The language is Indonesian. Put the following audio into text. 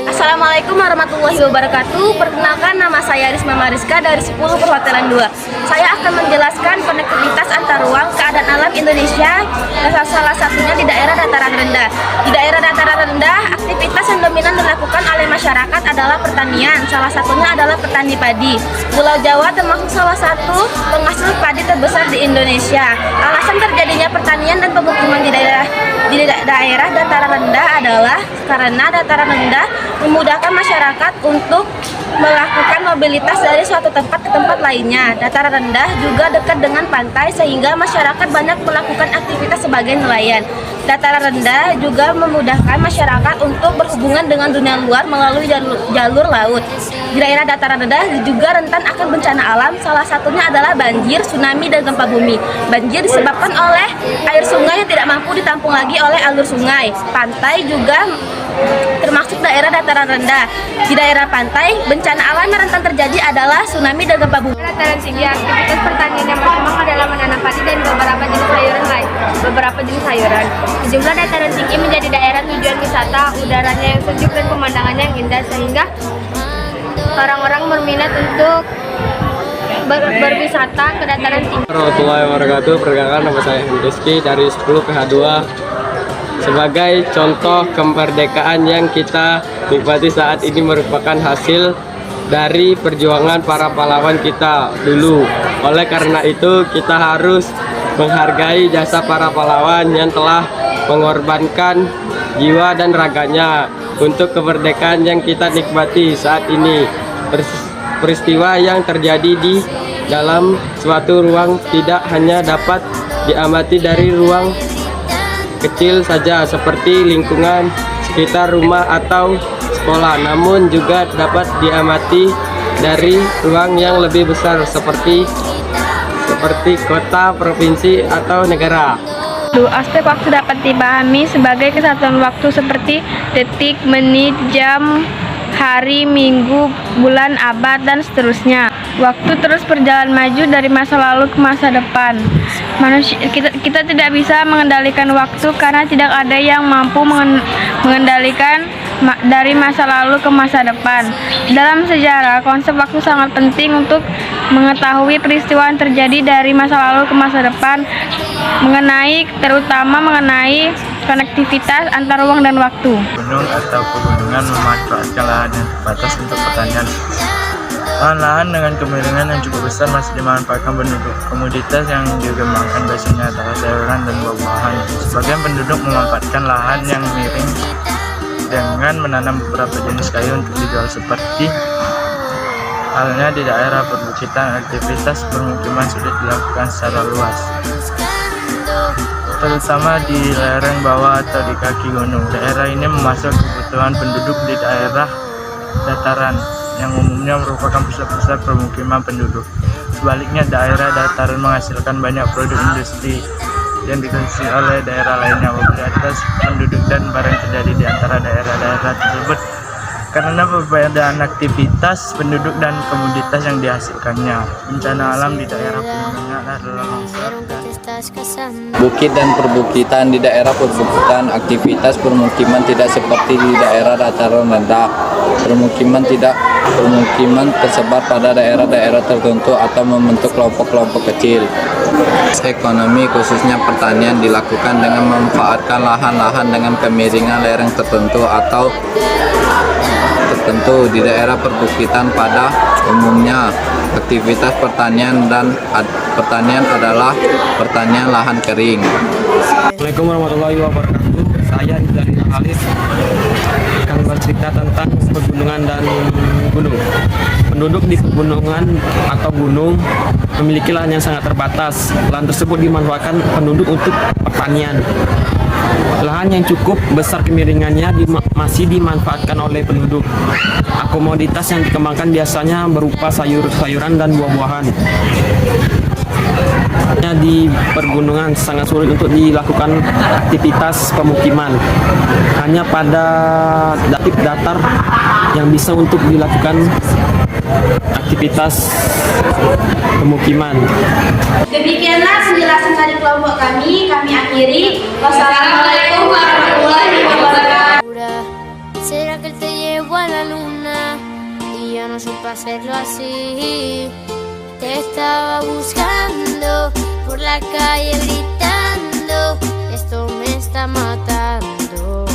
Assalamualaikum warahmatullahi wabarakatuh. Perkenalkan, nama saya Risma Mariska dari 10 Perhotelan 2. Saya akan menjelaskan konektivitas antar ruang keadaan alam Indonesia, salah satunya di daerah dataran rendah. Di daerah dataran rendah, aktivitas yang dominan dilakukan oleh masyarakat adalah pertanian. Salah satunya adalah petani padi. Pulau Jawa termasuk salah satu penghasil padi terbesar di Indonesia. Alasan terjadinya pertanian dan pemukiman di daerah dataran rendah adalah karena dataran rendah memudahkan masyarakat untuk melakukan mobilitas dari suatu tempat ke tempat lainnya. Dataran rendah juga dekat dengan pantai sehingga masyarakat banyak melakukan aktivitas sebagai nelayan. Dataran rendah juga memudahkan masyarakat untuk berhubungan dengan dunia luar melalui jalur laut. Di daerah dataran rendah juga rentan akan bencana alam, salah satunya adalah banjir, tsunami, dan gempa bumi. Banjir disebabkan oleh air sungai yang tidak mampu ditampung lagi oleh alur sungai. Pantai juga termasuk daerah dataran rendah. Di daerah pantai, bencana alam yang rentan terjadi adalah tsunami dan gempa bumi. Dataran tinggi, aktivitas pertanian yang berkembang adalah menanam padi dan beberapa jenis sayuran lain. Sejumlah dataran tinggi menjadi daerah tujuan wisata, udaranya yang sejuk dan pemandangannya yang indah sehingga orang-orang berminat untuk berwisata ke dataran tinggi. Warahmatullahi wabarakatuh. Perkenalkan, nama saya Rizky dari 10 PH2. Sebagai contoh kemerdekaan yang kita nikmati saat ini merupakan hasil dari perjuangan para pahlawan kita dulu. Oleh karena itu kita harus menghargai jasa para pahlawan yang telah mengorbankan jiwa dan raganya untuk kemerdekaan yang kita nikmati saat ini. Peristiwa yang terjadi di dalam suatu ruang tidak hanya dapat diamati dari ruang kecil saja seperti lingkungan sekitar rumah atau sekolah, namun juga dapat diamati dari ruang yang lebih besar seperti kota, provinsi, atau negara. Aspek waktu dapat dipahami sebagai kesatuan waktu seperti detik, menit, jam, hari, minggu, bulan, abad, dan seterusnya. Waktu terus berjalan maju dari masa lalu ke masa depan. Kita tidak bisa mengendalikan waktu karena tidak ada yang mampu mengendalikan dari masa lalu ke masa depan. Dalam sejarah, konsep waktu sangat penting untuk mengetahui peristiwa yang terjadi dari masa lalu ke masa depan, terutama mengenai konektivitas antar ruang dan waktu. Gunung atau pegunungan memanfaatkan lahan yang terbatas untuk pertanian. Lahan-lahan dengan kemiringan yang cukup besar masih dimanfaatkan penduduk. Komoditas yang dikembangkan biasanya adalah sayuran dan buah-buahan. Sebagian penduduk memanfaatkan lahan yang miring dengan menanam beberapa jenis kayu untuk dijual seperti halnya di daerah perbukitan. Aktivitas permukiman sudah dilakukan secara luas, terutama di lereng bawah atau di kaki gunung. Daerah ini memasuk kebutuhan penduduk di daerah dataran yang umumnya merupakan pusat-pusat permukiman penduduk. Sebaliknya, daerah dataran menghasilkan banyak produk industri yang dikonsumsi oleh daerah lainnya. Mobilitas penduduk dan barang terjadi di antara daerah-daerah tersebut karena perbedaan aktivitas penduduk dan komoditas yang dihasilkannya. Bencana alam di daerah pegunungan adalah longsor dan bukit dan perbukitan. Di daerah perbukitan, aktivitas permukiman tidak seperti di daerah dataran rendah. Permukiman tersebar pada daerah-daerah tertentu atau membentuk kelompok-kelompok kecil. Ekonomi khususnya pertanian dilakukan dengan memanfaatkan lahan-lahan dengan kemiringan lereng tertentu di daerah perbukitan. Pada umumnya aktivitas pertanian adalah pertanian lahan kering. Assalamualaikum warahmatullahi wabarakatuh. Saya dari Halis akan bercerita tentang pegunungan dan gunung. Penduduk di pegunungan atau gunung memiliki lahan yang sangat terbatas. Lahan tersebut dimanfaatkan penduduk untuk pertanian. Lahan yang cukup besar kemiringannya masih dimanfaatkan oleh penduduk. Komoditas yang dikembangkan biasanya berupa sayur-sayuran dan buah-buahan. Di pergunungan sangat sulit untuk dilakukan aktivitas pemukiman. Hanya pada datar yang bisa untuk dilakukan aktivitas pemukiman. Demikianlah penjelasan dari kelompok kami akhiri. Wassalamualaikum warahmatullahi wabarakatuh. ¿Será que él te llevó a la luna y yo no supe hacerlo así? Te estaba buscando por la calle gritando, esto me está matando.